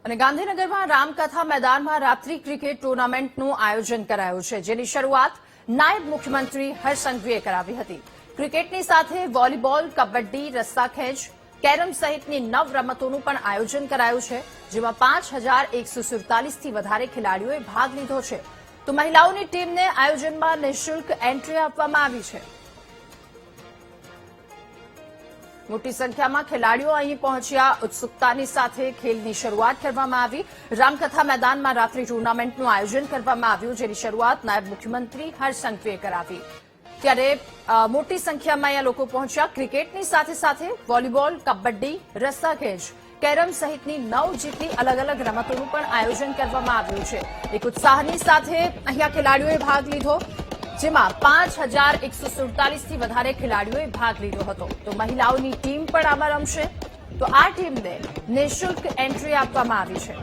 અને ગાંધીનગરમાં રામકથા મેદાનમાં રાત્રિ ક્રિકેટ ટુર્નામેન્ટનું આયોજન કરાયું છે, જેની શરૂઆત નાયબ મુખ્યમંત્રી હર્ષ સંઘવીએ કરાવી હતી। ક્રિકેટની સાથે વોલીબોલ, કબડ્ડી, રસ્સાખેંચ, કેરમ સહિતની 9 રમતોનું પણ આયોજન કરાયું છે, જેમાં 5147થી વધારે ખેલાડીઓએ ભાગ લીધો છે। તો મહિલાઓની ટીમને આયોજનમાં નિઃશુલ્ક એન્ટ્રી આપવામાં આવી છે। મોટી સંખ્યામાં ખેલાડીઓ અહીં પહોંચ્યા। ઉત્સુકતાની સાથે ખેલની શરૂઆત કરવામાં આવી। રામકથા મેદાનમાં રાત્રિ ટુર્નામેન્ટનું આયોજન કરવામાં આવ્યું, જેની શરૂઆત નાયબ મુખ્યમંત્રી હર્ષ સંઘવીએ કરાવી। ત્યારે મોટી સંખ્યામાં અહીંયા લોકો પહોંચ્યા। ક્રિકેટની સાથે સાથે વોલીબોલ, કબડ્ડી, રસ્સાખેંચ, કેરમ સહિતની 9 જેટલી અલગ અલગ રમતોનું પણ આયોજન કરવામાં આવ્યું છે। એક ઉત્સાહની સાથે અહીંયા ખેલાડીઓએ ભાગ લીધો, જેમાં 5147થી વધારે ખેલાડીઓએ ભાગ લીધો હતો। તો મહિલાઓની ટીમ પણ આમાં રમશે। તો આ ટીમને નિઃશુલ્ક એન્ટ્રી આપવામાં આવી છે।